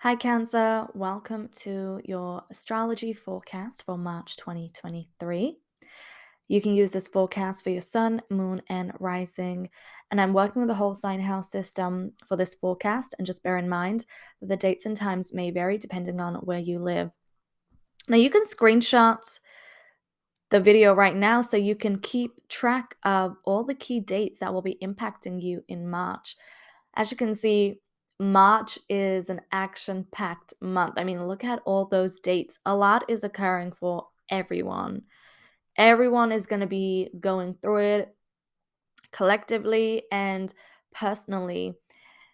Hi, Cancer. Welcome to your astrology forecast for March 2023. You can use this forecast for your sun, moon, and rising. And I'm working with the whole sign house system for this forecast. And just bear in mind that the dates and times may vary depending on where you live. Now, you can screenshot the video right now so you can keep track of all the key dates that will be impacting you in March. As you can see, March is an action-packed month. I mean, look at all those dates. A lot is occurring for everyone. Everyone is going to be going through it collectively and personally.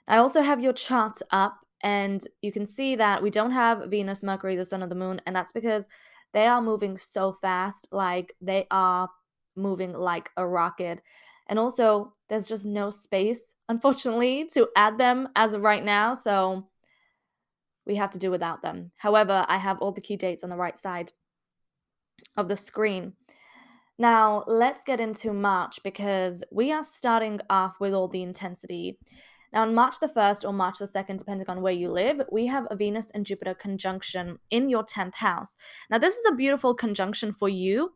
I also have your chart up, and you can see that we don't have Venus, Mercury, the Sun, or the Moon, and that's because they are moving so fast, like they are moving like a rocket. And also, there's just no space, unfortunately, to add them as of right now, so we have to do without them. However, I have all the key dates on the right side of the screen. Now, let's get into March because we are starting off with all the intensity. Now, on March the 1st or March the 2nd, depending on where you live, we have a Venus and Jupiter conjunction in your 10th house. Now, this is a beautiful conjunction for you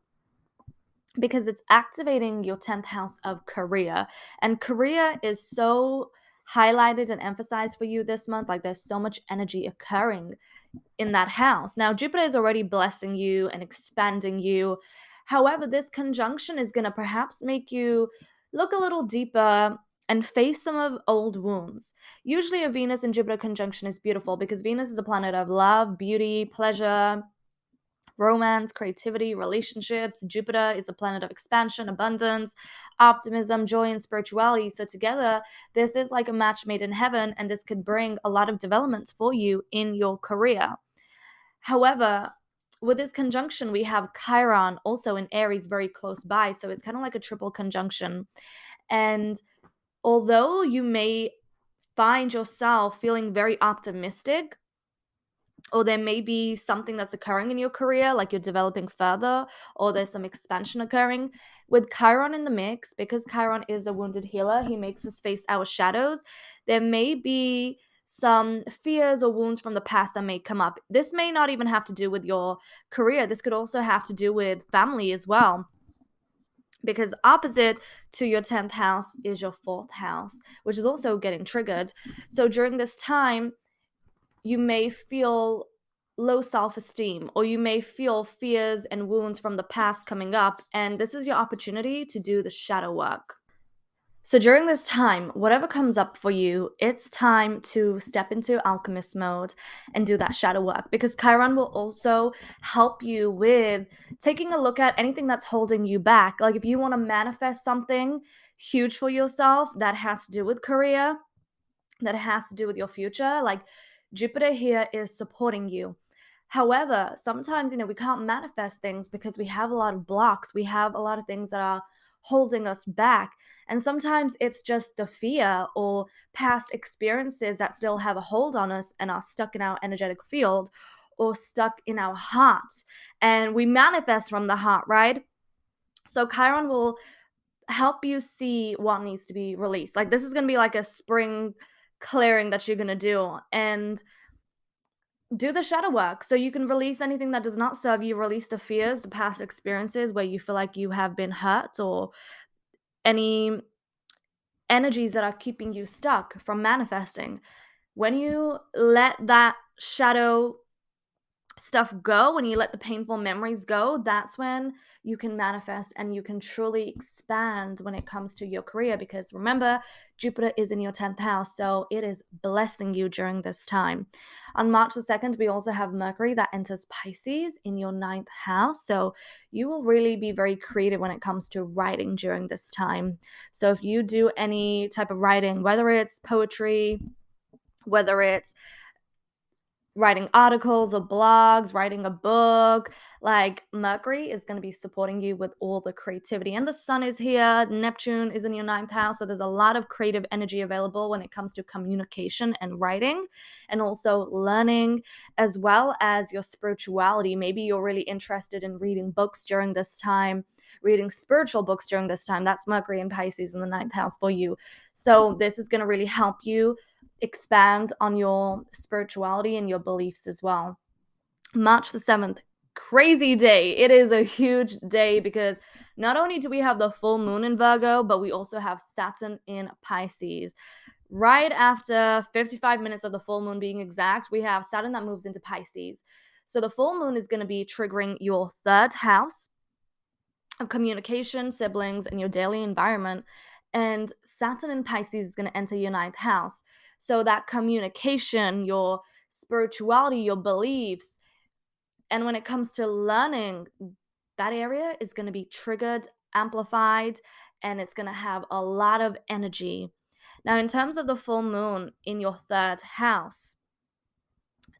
because it's activating your 10th house of career. And career is so highlighted and emphasized for you this month. Like, there's so much energy occurring in that house. Now, Jupiter is already blessing you and expanding you. However, this conjunction is going to perhaps make you look a little deeper and face some of old wounds. Usually, a Venus and Jupiter conjunction is beautiful because Venus is a planet of love, beauty, pleasure, romance, creativity, relationships. Jupiter is a planet of expansion, abundance, optimism, joy, and spirituality. So, together, this is like a match made in heaven, and this could bring a lot of developments for you in your career. However, with this conjunction, we have Chiron also in Aries very close by. So it's kind of like a triple conjunction. And although you may find yourself feeling very optimistic, or there may be something that's occurring in your career, like you're developing further, or there's some expansion occurring. With Chiron in the mix, because Chiron is a wounded healer, he makes us face our shadows. There may be some fears or wounds from the past that may come up. This may not even have to do with your career. This could also have to do with family as well. Because opposite to your 10th house is your 4th house, which is also getting triggered. So during this time, you may feel low self-esteem, or you may feel fears and wounds from the past coming up, and this is your opportunity to do the shadow work. So during this time, whatever comes up for you, it's time to step into alchemist mode and do that shadow work, because Chiron will also help you with taking a look at anything that's holding you back. Like if you want to manifest something huge for yourself that has to do with career, that has to do with your future, like Jupiter here is supporting you. However, sometimes, we can't manifest things because we have a lot of blocks. We have a lot of things that are holding us back. And sometimes it's just the fear or past experiences that still have a hold on us and are stuck in our energetic field or stuck in our heart. And we manifest from the heart, right? So Chiron will help you see what needs to be released. Like this is going to be like a spring clearing that you're going to do, and do the shadow work so you can release anything that does not serve you, release the fears, the past experiences where you feel like you have been hurt, or any energies that are keeping you stuck from manifesting. When you let that shadow stuff go, when you let the painful memories go, that's when you can manifest and you can truly expand when it comes to your career. Because remember, Jupiter is in your 10th house, so it is blessing you during this time. On March the 2nd, we also have Mercury that enters Pisces in your 9th house, so you will really be very creative when it comes to writing during this time. So if you do any type of writing, whether it's poetry, whether it's writing articles or blogs, writing a book, like Mercury is going to be supporting you with all the creativity. And the sun is here, Neptune is in your 9th house. So there's a lot of creative energy available when it comes to communication and writing, and also learning, as well as your spirituality. Maybe you're really interested in reading books during this time, reading spiritual books during this time. That's Mercury and Pisces in the 9th house for you. So this is going to really help you expand on your spirituality and your beliefs as well. March the 7th, crazy day. It is a huge day because not only do we have the full moon in Virgo, but we also have Saturn in Pisces. Right after 55 minutes of the full moon being exact, we have Saturn that moves into Pisces. So the full moon is going to be triggering your third house of communication, siblings, and your daily environment. And Saturn in Pisces is going to enter your ninth house. So that communication, your spirituality, your beliefs, and when it comes to learning, that area is going to be triggered, amplified, and it's going to have a lot of energy. Now, in terms of the full moon in your third house,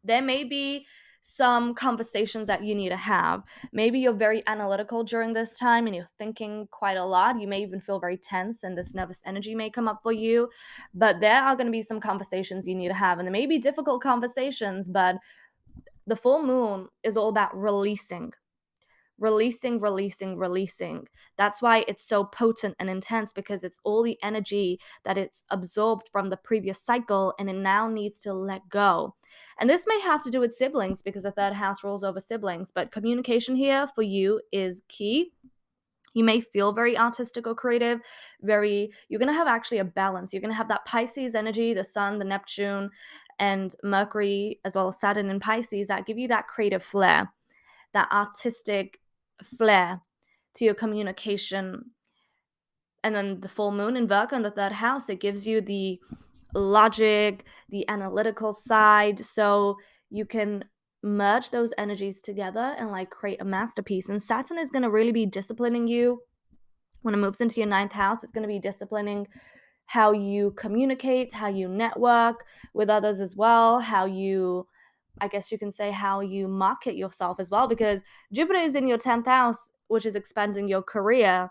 there may be some conversations that you need to have. Maybe you're very analytical during this time and you're thinking quite a lot. You may even feel very tense and this nervous energy may come up for you. But there are going to be some conversations you need to have. And there may be difficult conversations, but the full moon is all about releasing. That's why it's so potent and intense, because it's all the energy that it's absorbed from the previous cycle and it now needs to let go. And this may have to do with siblings because the third house rules over siblings, but communication here for you is key. You may feel very artistic or creative, you're going to have actually a balance. You're going to have that Pisces energy, the sun, the Neptune, and Mercury, as well as Saturn and Pisces, that give you that creative flair, that artistic flair to your communication. And then the full moon in Virgo in the third house, it gives you the logic, the analytical side. So you can merge those energies together and like create a masterpiece. And Saturn is going to really be disciplining you when it moves into your ninth house. It's going to be disciplining how you communicate, how you network with others as well, how you, I guess you can say, how you market yourself as well, because Jupiter is in your 10th house, which is expanding your career.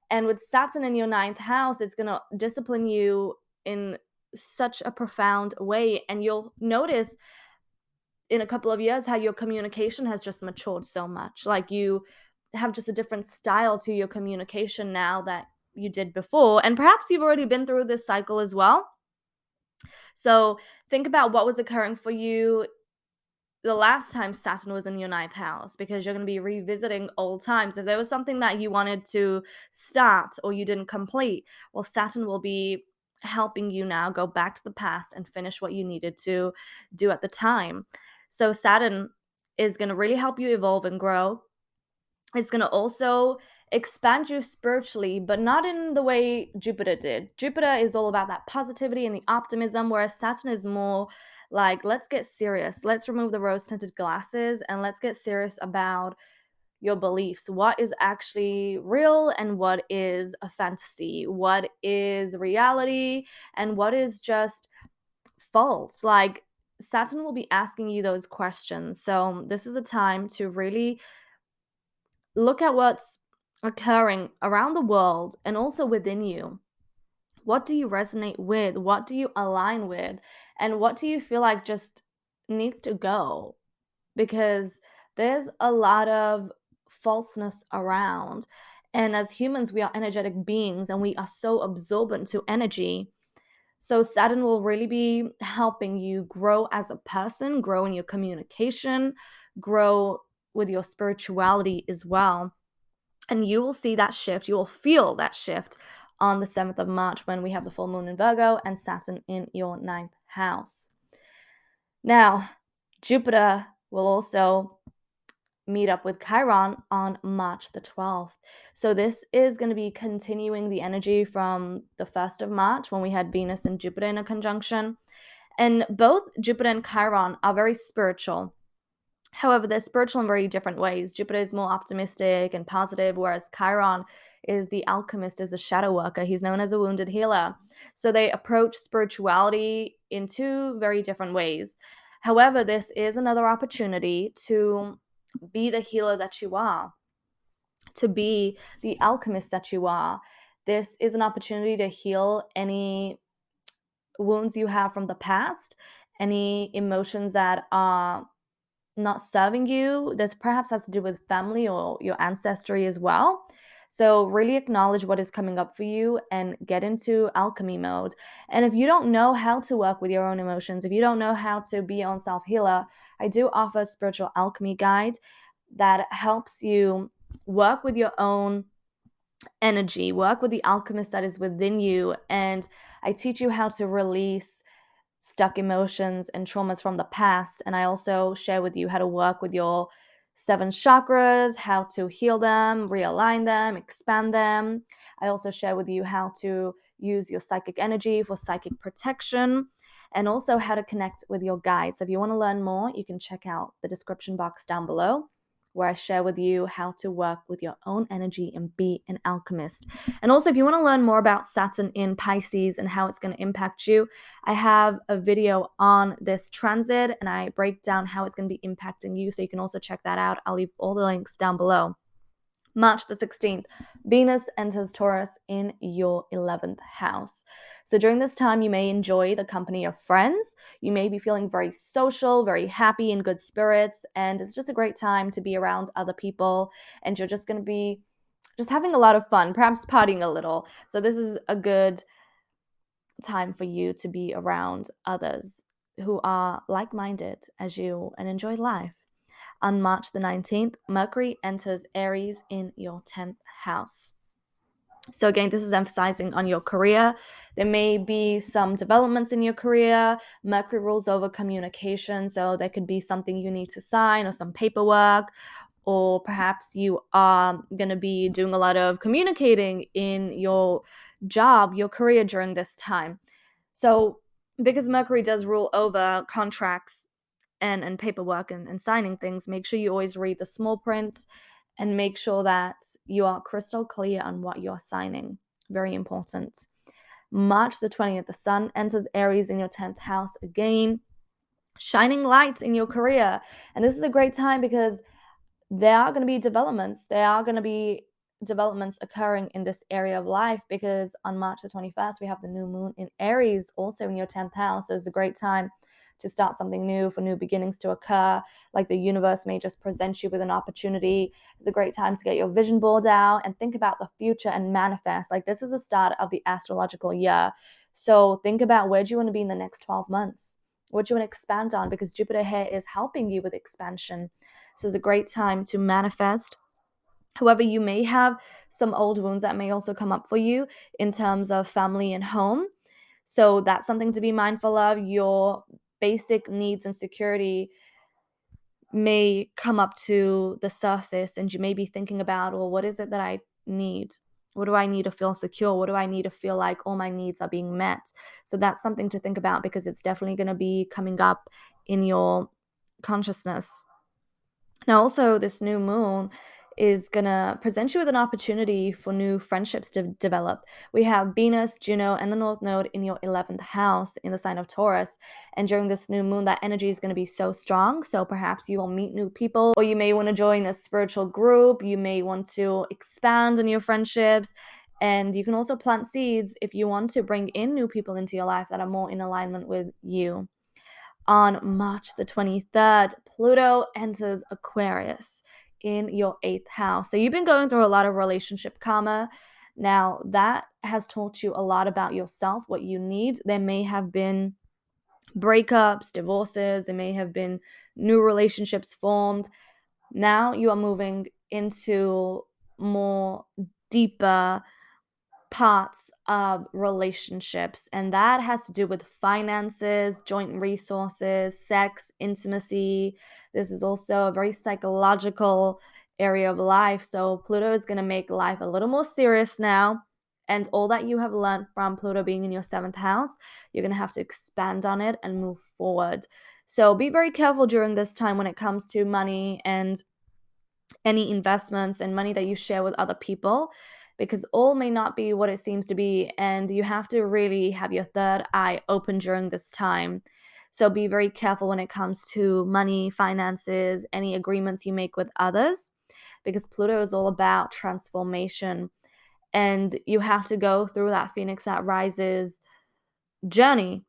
And with Saturn in your ninth house, it's going to discipline you in such a profound way. And you'll notice in a couple of years how your communication has just matured so much. Like you have just a different style to your communication now that you did before. And perhaps you've already been through this cycle as well. So think about what was occurring for you the last time Saturn was in your ninth house, because you're going to be revisiting old times. If there was something that you wanted to start or you didn't complete, well, Saturn will be helping you now go back to the past and finish what you needed to do at the time. So Saturn is going to really help you evolve and grow. It's going to also expand you spiritually, but not in the way Jupiter did. Jupiter is all about that positivity and the optimism, whereas Saturn is more like, let's get serious. Let's remove the rose-tinted glasses and let's get serious about your beliefs. What is actually real and what is a fantasy? What is reality and what is just false? Like, Saturn will be asking you those questions. So this is a time to really look at what's occurring around the world and also within you. What do you resonate with? What do you align with? And what do you feel like just needs to go? Because there's a lot of falseness around. And as humans, we are energetic beings and we are so absorbent to energy. So Saturn will really be helping you grow as a person, grow in your communication, grow with your spirituality as well. And you will see that shift, you will feel that shift on the 7th of March when we have the full moon in Virgo and Saturn in your ninth house. Now, Jupiter will also meet up with Chiron on March the 12th. So this is going to be continuing the energy from the 1st of March when we had Venus and Jupiter in a conjunction. And both Jupiter and Chiron are very spiritual. However, they're spiritual in very different ways. Jupiter is more optimistic and positive, whereas Chiron is the alchemist, is a shadow worker. He's known as a wounded healer. So they approach spirituality in two very different ways. However, this is another opportunity to be the healer that you are, to be the alchemist that you are. This is an opportunity to heal any wounds you have from the past, any emotions that are not serving you. This perhaps has to do with family or your ancestry as well. So really acknowledge what is coming up for you and get into alchemy mode. And if you don't know how to work with your own emotions, if you don't know how to be your own self-healer, I do offer a spiritual alchemy guide that helps you work with your own energy, work with the alchemist that is within you. And I teach you how to release stuck emotions and traumas from the past. And I also share with you how to work with your 7 chakras, how to heal them, realign them, expand them. I also share with you how to use your psychic energy for psychic protection, and also how to connect with your guides. So if you want to learn more, you can check out the description box down below, where I share with you how to work with your own energy and be an alchemist. And also, if you want to learn more about Saturn in Pisces and how it's going to impact you, I have a video on this transit and I break down how it's going to be impacting you. So you can also check that out. I'll leave all the links down below. March the 16th, Venus enters Taurus in your 11th house. So during this time, you may enjoy the company of friends. You may be feeling very social, very happy, in good spirits, and it's just a great time to be around other people, and you're just going to be just having a lot of fun, perhaps partying a little. So this is a good time for you to be around others who are like-minded as you and enjoy life. On March the 19th, Mercury enters Aries in your 10th house. So again, this is emphasizing on your career. There may be some developments in your career. Mercury rules over communication, so there could be something you need to sign or some paperwork, or perhaps you are going to be doing a lot of communicating in your job, your career during this time. So because Mercury does rule over contracts and paperwork and signing things, make sure you always read the small print and make sure that you are crystal clear on what you're signing. Very important. March the 20th, the sun enters Aries in your 10th house again, shining light in your career. And this is a great time because there are going to be developments. There are going to be developments occurring in this area of life, because on March the 21st, we have the new moon in Aries, also in your 10th house. So it's a great time to start something new, for new beginnings to occur. Like the universe may just present you with an opportunity. It's a great time to get your vision board out and think about the future and manifest. Like this is the start of the astrological year. So think about, where do you want to be in the next 12 months? What do you want to expand on? Because Jupiter here is helping you with expansion. So it's a great time to manifest. However, you may have some old wounds that may also come up for you in terms of family and home. So that's something to be mindful of. Your basic needs and security may come up to the surface, and you may be thinking about, well, what is it that I need? What do I need to feel secure? What do I need to feel like all my needs are being met? So that's something to think about, because it's definitely going to be coming up in your consciousness. Now, also, this new moon is going to present you with an opportunity for new friendships to develop. We have Venus, Juno, and the North Node in your 11th house in the sign of Taurus. And during this new moon, that energy is going to be so strong. So perhaps you will meet new people, or you may want to join a spiritual group. You may want to expand on your friendships. And you can also plant seeds if you want to bring in new people into your life that are more in alignment with you. On March the 23rd, Pluto enters Aquarius in your 8th house. So you've been going through a lot of relationship karma. Now, that has taught you a lot about yourself, what you need. There may have been breakups, divorces, there may have been new relationships formed. Now you are moving into more deeper parts of relationships, and that has to do with finances, joint resources, sex, intimacy. This is also a very psychological area of life. So Pluto is going to make life a little more serious now, and all that you have learned from Pluto being in your 7th house, you're going to have to expand on it and move forward. So be very careful during this time when it comes to money and any investments and money that you share with other people, because all may not be what it seems to be, and you have to really have your third eye open during this time. So be very careful when it comes to money, finances, any agreements you make with others, because Pluto is all about transformation, and you have to go through that Phoenix that rises journey.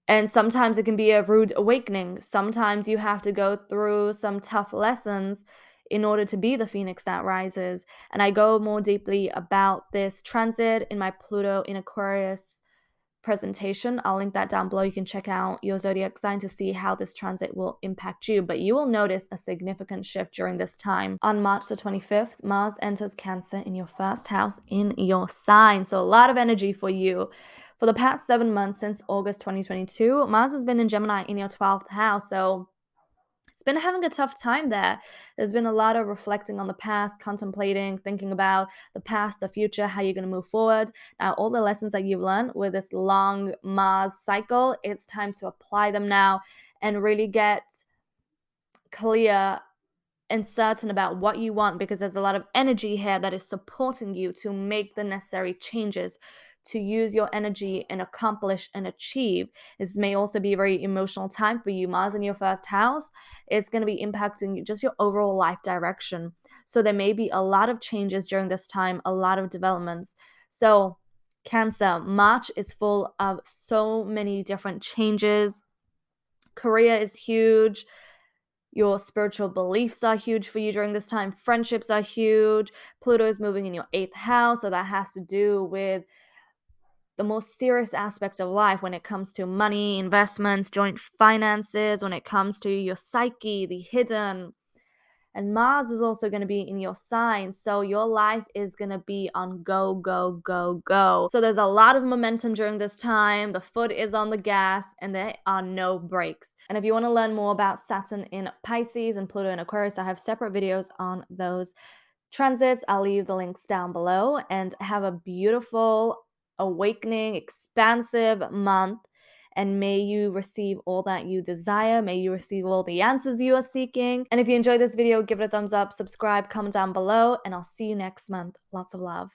And sometimes it can be a rude awakening. Sometimes you have to go through some tough lessons in order to be the phoenix that rises. And I go more deeply about this transit in my Pluto in Aquarius presentation. I'll link that down below. You can check out your zodiac sign to see how this transit will impact you, but you will notice a significant shift during this time. On March the 25th, Mars enters Cancer in your first house in your sign, so a lot of energy for you. For the past 7 months since August 2022, Mars has been in Gemini in your 12th house, so it's been having a tough time there. There's been a lot of reflecting on the past, contemplating, thinking about the past, the future, how you're going to move forward. Now, all the lessons that you've learned with this long Mars cycle, it's time to apply them now and really get clear and certain about what you want, because there's a lot of energy here that is supporting you to make the necessary changes, to use your energy and accomplish and achieve. This may also be a very emotional time for you. Mars in your first house, it's going to be impacting just your overall life direction. So there may be a lot of changes during this time, a lot of developments. So Cancer, March is full of so many different changes. Career is huge. Your spiritual beliefs are huge for you during this time. Friendships are huge. Pluto is moving in your 8th house, so that has to do with the most serious aspect of life when it comes to money, investments, joint finances, when it comes to your psyche, the hidden. And Mars is also going to be in your sign, so your life is going to be on go, go, go, go. So there's a lot of momentum during this time. The foot is on the gas, and there are no breaks. And if you want to learn more about Saturn in Pisces and Pluto in Aquarius, I have separate videos on those transits. I'll leave the links down below. And have a beautiful, awakening, expansive month. And may you receive all that you desire. May you receive all the answers you are seeking. And if you enjoyed this video, give it a thumbs up, subscribe, comment down below, and I'll see you next month. Lots of love.